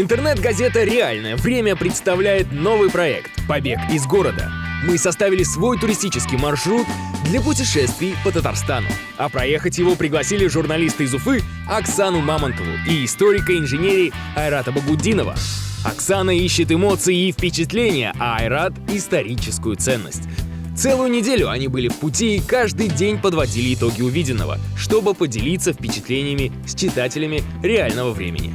Интернет-газета «Реальное время» представляет новый проект «Побег из города». Мы составили свой туристический маршрут для путешествий по Татарстану. А проехать его пригласили журналиста из Уфы Оксану Мамонтову и историка инженерии Айрата Багуддинова. Оксана ищет эмоции и впечатления, а Айрат — историческую ценность. Целую неделю они были в пути и каждый день подводили итоги увиденного, чтобы поделиться впечатлениями с читателями реального времени.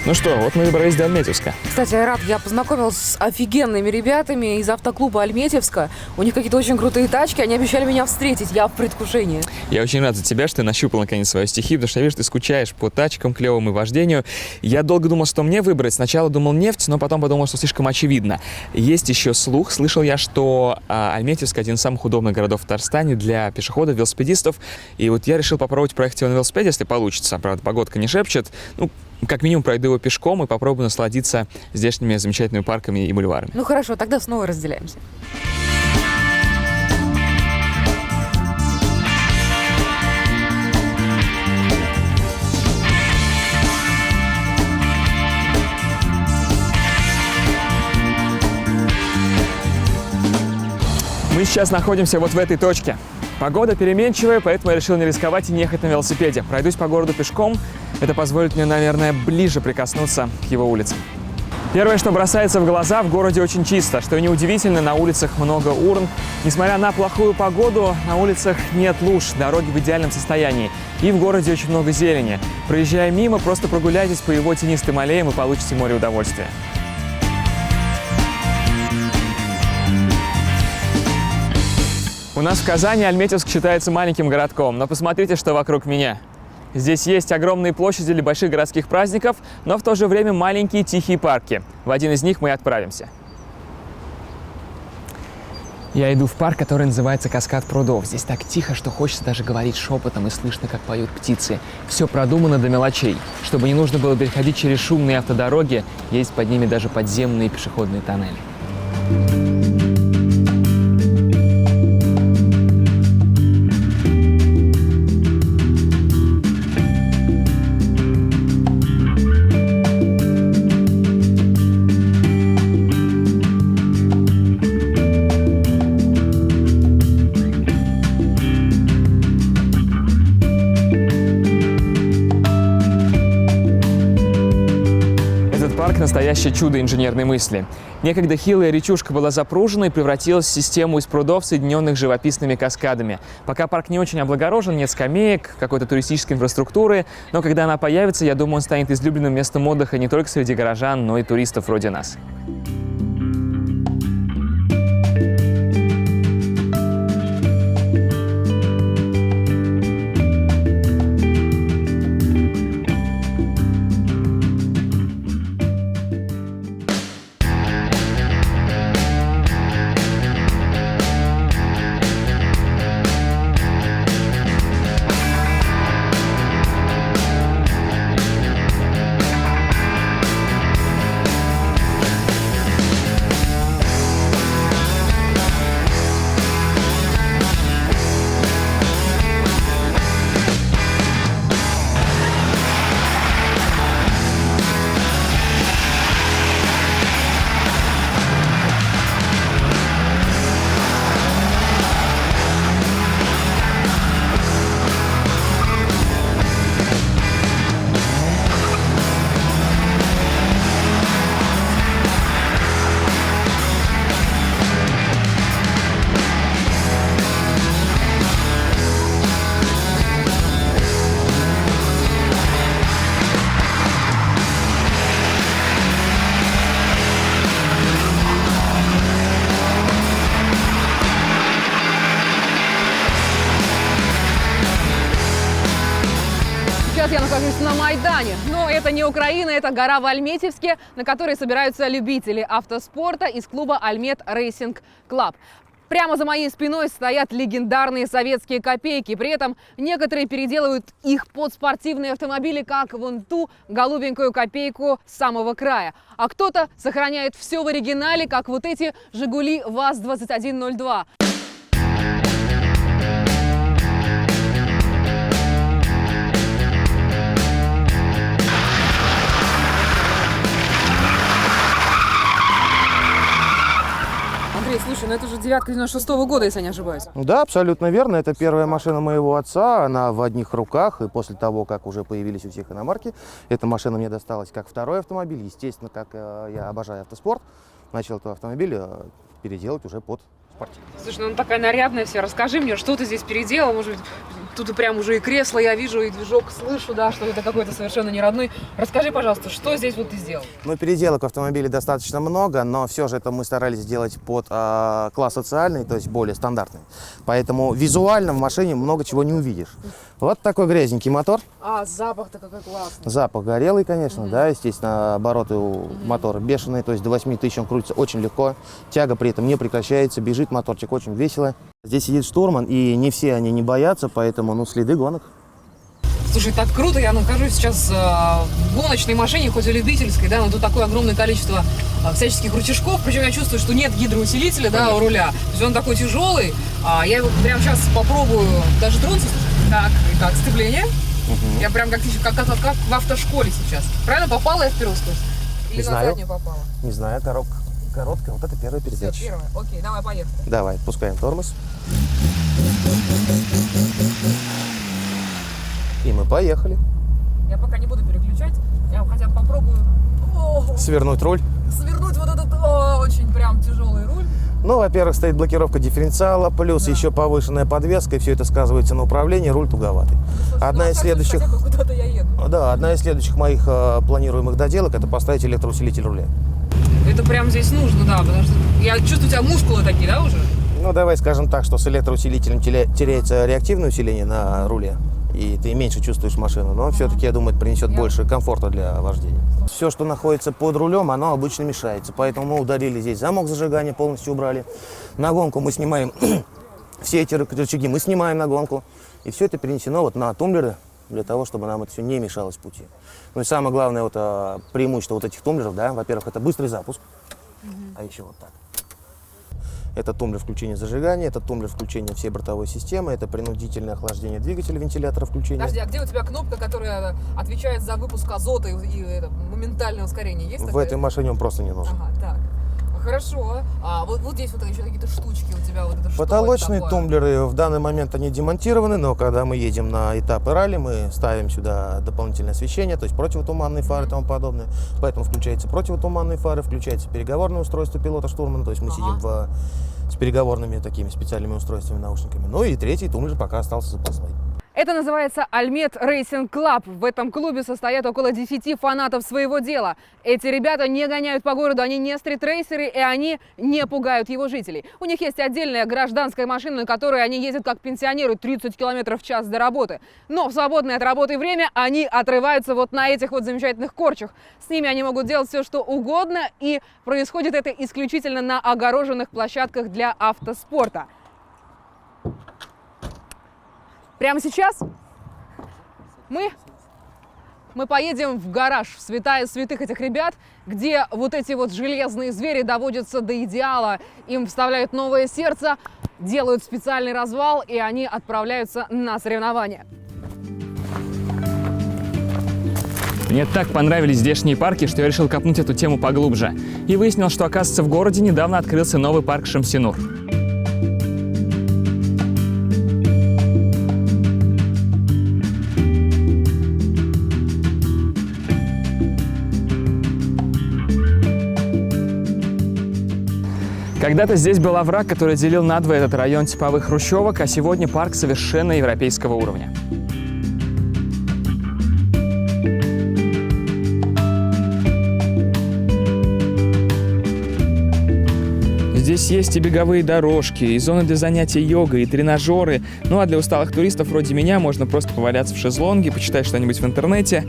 Ну что, вот мы добрались до Альметьевска. Кстати, Айрат, я познакомилась с офигенными ребятами из автоклуба Альметьевска. У них какие-то очень крутые тачки, они обещали меня встретить, я в предвкушении. Я очень рад за тебя, что ты нащупал наконец свои стихи, потому что я вижу, ты скучаешь по тачкам клевым и вождению. Я долго думал, что мне выбрать. Сначала думал нефть, но потом подумал, что слишком очевидно. Есть еще слух, слышал я, что Альметьевск один из самых удобных городов в Татарстане для пешеходов, велосипедистов. И вот я решил попробовать проехать его на велосипеде, если получится. Правда, погодка не шепчет. Как минимум пройду его пешком и попробую насладиться здешними замечательными парками и бульварами. Ну хорошо, тогда снова разделяемся. Мы сейчас находимся вот в этой точке. Погода переменчивая, поэтому я решил не рисковать и не ехать на велосипеде. Пройдусь по городу пешком. Это позволит мне, наверное, ближе прикоснуться к его улицам. Первое, что бросается в глаза, в городе очень чисто. Что неудивительно, на улицах много урн. Несмотря на плохую погоду, на улицах нет луж, дороги в идеальном состоянии. И в городе очень много зелени. Проезжая мимо, просто прогуляйтесь по его тенистым аллеям и получите море удовольствия. У нас в Казани Альметьевск считается маленьким городком, но посмотрите, что вокруг меня. Здесь есть огромные площади для больших городских праздников, но в то же время маленькие тихие парки. В один из них мы и отправимся. Я иду в парк, который называется «Каскад прудов». Здесь так тихо, что хочется даже говорить шепотом, и слышно, как поют птицы. Все продумано до мелочей. Чтобы не нужно было переходить через шумные автодороги, есть под ними даже подземные пешеходные тоннели. Настоящее чудо инженерной мысли. Некогда хилая речушка была запружена и превратилась в систему из прудов, соединенных живописными каскадами. Пока парк не очень облагорожен, нет скамеек, какой-то туристической инфраструктуры, но когда она появится, я думаю, он станет излюбленным местом отдыха не только среди горожан, но и туристов вроде нас. я нахожусь на Майдане. Но это не Украина, это гора в Альметьевске, на которой собираются любители автоспорта из клуба «Альмет Рейсинг Клаб». Прямо за моей спиной стоят легендарные советские копейки. При этом некоторые переделывают их под спортивные автомобили, как вон ту голубенькую копейку с самого края. А кто-то сохраняет все в оригинале, как вот эти «Жигули ВАЗ-2102». Андрей, слушай, ну это же девятка 96-го года, если я не ошибаюсь. Да, абсолютно верно. Это первая машина моего отца. Она в одних руках. И после того, как уже появились у всех иномарки, эта машина мне досталась как второй автомобиль. Естественно, как я обожаю автоспорт, начал этот автомобиль переделать уже под спортивный. Слушай, ну она такая нарядная вся. Расскажи мне, что ты здесь переделал? Может быть, тут и прям уже и кресло я вижу, и движок слышу, да, что это какой-то совершенно не родной. Расскажи, пожалуйста, что здесь вот ты сделал? Ну, переделок в автомобиле достаточно много, но все же это мы старались сделать под класс социальный, то есть более стандартный. Поэтому визуально в машине много чего не увидишь. Вот такой грязненький мотор. А, запах-то какой классный. Запах горелый, конечно, да, естественно, обороты у мотора бешеные, то есть до 8 тысяч он крутится очень легко. Тяга при этом не прекращается, бежит моторчик очень весело. Здесь сидит штурман, и не все они не боятся, поэтому, ну, следы гонок. Слушай, так круто, я нахожусь сейчас в гоночной машине, хоть и любительской, да, но тут такое огромное количество всяческих рычажков, причем я чувствую, что нет гидроусилителя, да, у руля, то есть он такой тяжелый, я его прямо сейчас попробую даже тронуться, так, итак, сцепление, я прям как в автошколе сейчас, правильно попала я в первую скорость? Или Не на знаю. заднюю попала? Не знаю, коробка короткая, вот это первая передача. Все, первая, окей, давай, поехали. Давай, отпускаем тормоз. И мы поехали. Я пока не буду переключать, я хотя бы попробую Свернуть руль. свернуть вот этот очень прям тяжелый руль. Ну, во-первых, стоит блокировка дифференциала, плюс еще повышенная подвеска, и все это сказывается на управлении, руль туговатый. Одна из следующих, Хотя бы куда-то я еду. да, одна из следующих моих планируемых доделок – это поставить электроусилитель руля. Это прям здесь нужно, да, потому что я чувствую, у тебя мускулы такие, да, уже? Ну, давай скажем так, что с электроусилителем теряется реактивное усиление на руле, и ты меньше чувствуешь машину, но все-таки, я думаю, это принесет больше комфорта для вождения. Все, что находится под рулем, оно обычно мешается, поэтому мы удалили здесь замок зажигания, полностью убрали. На гонку мы снимаем все эти рычаги, мы снимаем на гонку, и все это перенесено вот на тумблеры, для того, чтобы нам это все не мешалось в пути. Ну и самое главное вот, преимущество вот этих тумблеров, да, во-первых, это быстрый запуск, а еще вот так. Это тумблер включения зажигания, это тумблер включения всей бортовой системы, это принудительное охлаждение двигателя, вентилятора включения. Подожди, а где у тебя кнопка, которая отвечает за выпуск азота и это, моментальное ускорение? Есть В такое? этой машине он просто не нужен. Ага, так. Хорошо. А вот здесь вот еще какие-то штучки у тебя. Вот это что Потолочные это такое? тумблеры в данный момент они демонтированы, но когда мы едем на этапы ралли, мы ставим сюда дополнительное освещение, то есть противотуманные фары и тому подобное. Поэтому включаются противотуманные фары, включается переговорное устройство пилота-штурмана, то есть мы сидим с переговорными такими специальными устройствами, наушниками. Ну и третий тумблер пока остался запасной. Это называется «Альмет Рейсинг Клаб». В этом клубе состоят около 10 фанатов своего дела. Эти ребята не гоняют по городу, они не стритрейсеры, и они не пугают его жителей. У них есть отдельная гражданская машина, на которой они ездят как пенсионеры 30 км в час до работы. Но в свободное от работы время они отрываются вот на этих вот замечательных корчах. С ними они могут делать все, что угодно, и происходит это исключительно на огороженных площадках для автоспорта. Прямо сейчас мы поедем в гараж, в святая святых этих ребят, где вот эти вот железные звери доводятся до идеала. Им вставляют новое сердце, делают специальный развал, и они отправляются на соревнования. Мне так понравились здешние парки, что я решил копнуть эту тему поглубже. И выяснил, что, оказывается, в городе недавно открылся новый парк Шамсинур. Когда-то здесь был овраг, который делил надвое этот район типовых хрущевок, а сегодня парк совершенно европейского уровня. Здесь Здесь есть и беговые дорожки, и зоны для занятий йогой, и тренажеры. Ну а для усталых туристов вроде меня можно просто поваляться в шезлонге, почитать что-нибудь в интернете.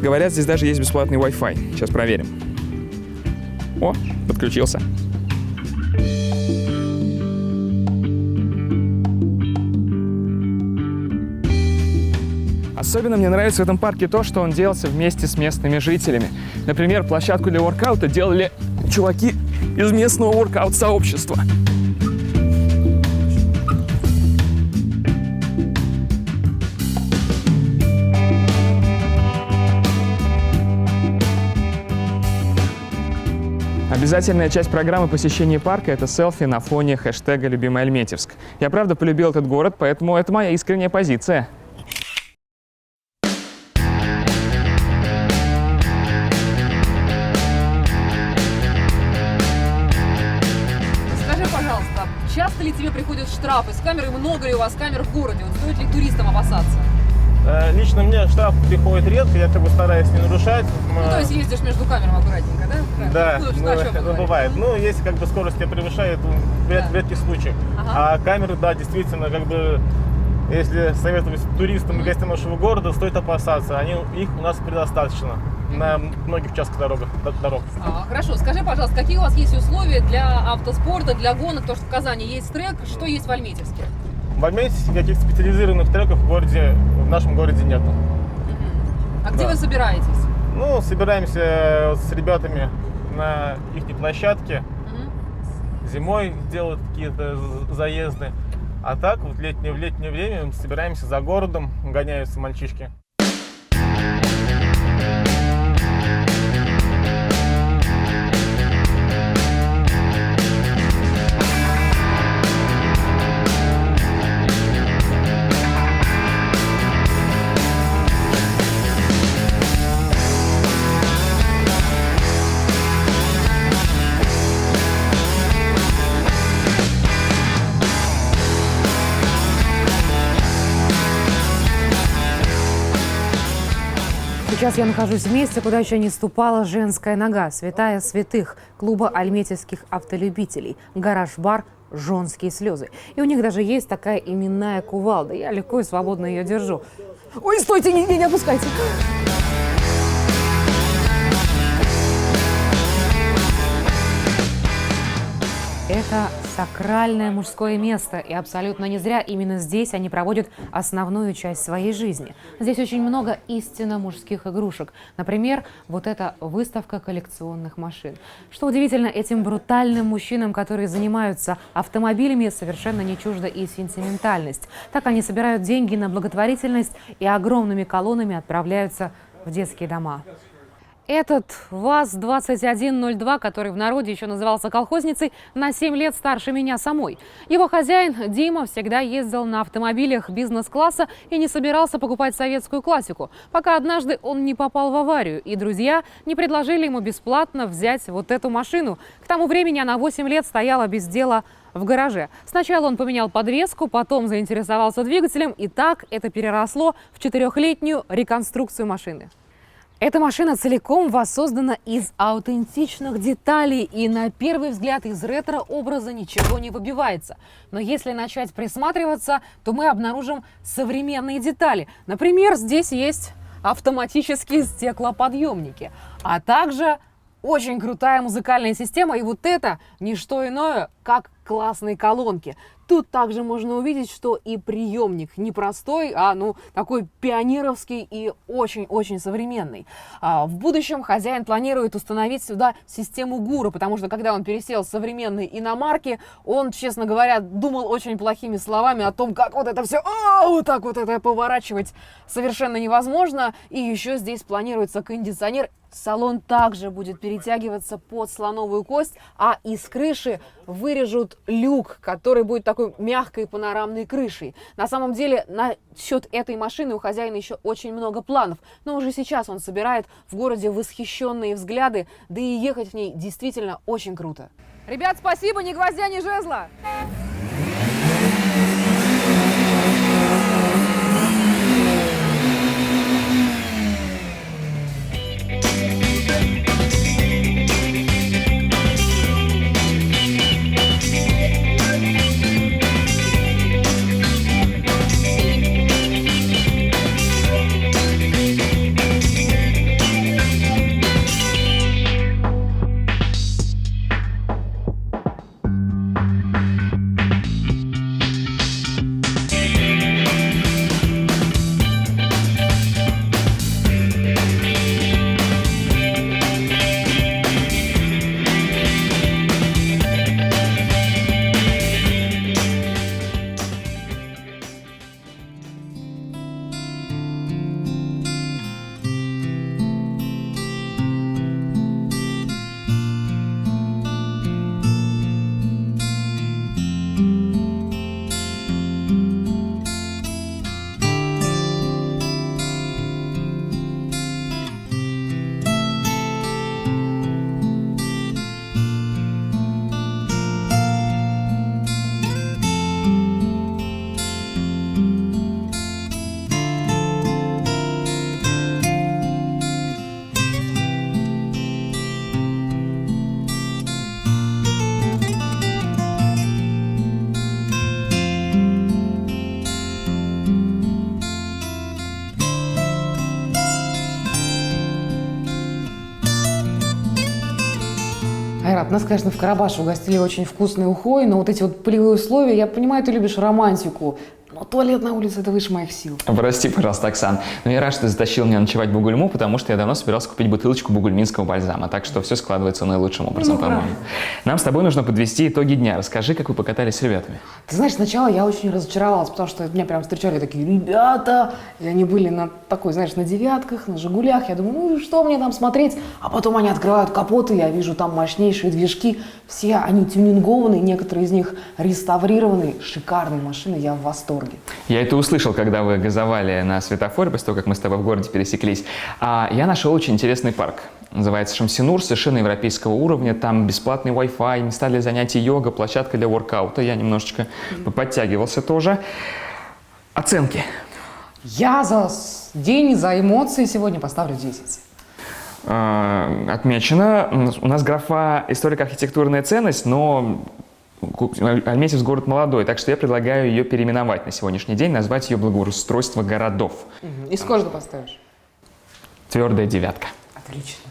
Говорят, здесь даже есть бесплатный Wi-Fi. Сейчас проверим. О, подключился. Особенно мне нравится в этом парке то, что он делался вместе с местными жителями. Например, площадку для воркаута делали чуваки из местного воркаут-сообщества. Обязательная часть программы посещения парка – это селфи на фоне хэштега «Любимый Альметьевск». Я правда полюбил этот город, поэтому это моя искренняя позиция. Часто ли тебе приходят штрафы с камерой? Много ли у вас камер в городе? Вот стоит ли туристам опасаться? Лично мне штраф приходит редко, я как бы стараюсь не нарушать. Ну, то есть ездишь между камерами аккуратненько, да? Да, Ну, это бывает. Ну, если как бы скорость тебя превышает, в редких случаях. Ага. А камеры, да, действительно, как бы, если советовать туристам и гостям нашего города, стоит опасаться. Их у нас предостаточно на многих участках дорог. Хорошо, скажи, пожалуйста, какие у вас есть условия для автоспорта, для гонок? То, что в Казани есть трек, что есть в Альметьевске? В Альметьевске каких-то специализированных треков в нашем городе нет. А где вы собираетесь? Ну, собираемся с ребятами на их площадке. Зимой делают какие-то заезды. А так, вот в летнее время мы собираемся за городом, гоняются мальчишки. Сейчас я нахожусь в месте, куда еще не ступала женская нога. Святая святых клуба альметьевских автолюбителей. Гараж-бар «Жонские слезы». И у них даже есть такая именная кувалда. Я легко и свободно ее держу. Ой, стойте, не опускайте. Это сакральное мужское место, и абсолютно не зря именно здесь они проводят основную часть своей жизни. Здесь очень много истинно мужских игрушек. Например, вот эта выставка коллекционных машин. Что удивительно, этим брутальным мужчинам, которые занимаются автомобилями, совершенно не чужда и сентиментальность. Так они собирают деньги на благотворительность и огромными колоннами отправляются в детские дома. Этот ВАЗ-2102, который в народе еще назывался колхозницей, на 7 лет старше меня самой. Его хозяин Дима всегда ездил на автомобилях бизнес-класса и не собирался покупать советскую классику, пока однажды он не попал в аварию, и друзья не предложили ему бесплатно взять вот эту машину. К тому времени она 8 лет стояла без дела в гараже. Сначала он поменял подвеску, потом заинтересовался двигателем, и так это переросло в 4-летнюю реконструкцию машины. Эта машина целиком воссоздана из аутентичных деталей, и на первый взгляд из ретро-образа ничего не выбивается. Но если начать присматриваться, то мы обнаружим современные детали. Например, здесь есть автоматические стеклоподъемники, а также очень крутая музыкальная система, и вот это не что иное, как классные колонки. Тут также можно увидеть, что и приемник не простой, а такой пионеровский и очень-очень современный. В будущем хозяин планирует установить сюда систему ГУРа, потому что когда он пересел с современной иномарки, он, честно говоря, думал очень плохими словами о том, как вот это все, вот так вот это поворачивать совершенно невозможно. И еще здесь планируется кондиционер. Салон также будет перетягиваться под слоновую кость, а из крыши вырежут люк, который будет такой мягкой панорамной крышей. На самом деле, насчет этой машины у хозяина еще очень много планов, но уже сейчас он собирает в городе восхищенные взгляды, да и ехать в ней действительно очень круто. Ребят, спасибо, ни гвоздя, ни жезла! Ребят, нас, конечно, в Карабаше угостили очень вкусной ухой, но вот эти вот полевые условия, я понимаю, ты любишь романтику, но туалет на улице – это выше моих сил. Прости, пожалуйста, Оксан, но я рад, что ты затащил меня ночевать в Бугульму, потому что я давно собирался купить бутылочку бугульминского бальзама, так что все складывается наилучшим образом, по-моему. Нам с тобой нужно подвести итоги дня. Расскажи, как вы покатались с ребятами. Ты знаешь, сначала я очень разочаровалась, потому что меня прям встречали такие ребята, и они были на такой, знаешь, на девятках, на Жигулях. Я думаю, ну что мне там смотреть? А потом они открывают капоты, я вижу там мощнейшие движки. Все они тюнингованные, некоторые из них реставрированные. Шикарные машины, я в восторге. Я это услышал, когда вы газовали на светофоре, после того, как мы с тобой в городе пересеклись. Я нашел очень интересный парк. Называется Шамсинур, совершенно европейского уровня. Там бесплатный Wi-Fi, места для занятий йога, площадка для воркаута. Я немножечко подтягивался тоже. Оценки. Я за день, за эмоции сегодня поставлю 10. Отмечено. У нас графа историко-архитектурная ценность, но Альметьевск город молодой, так что я предлагаю ее переименовать на сегодняшний день, назвать ее благоустройство городов. И сколько ты поставишь? Твердая 9. Отлично.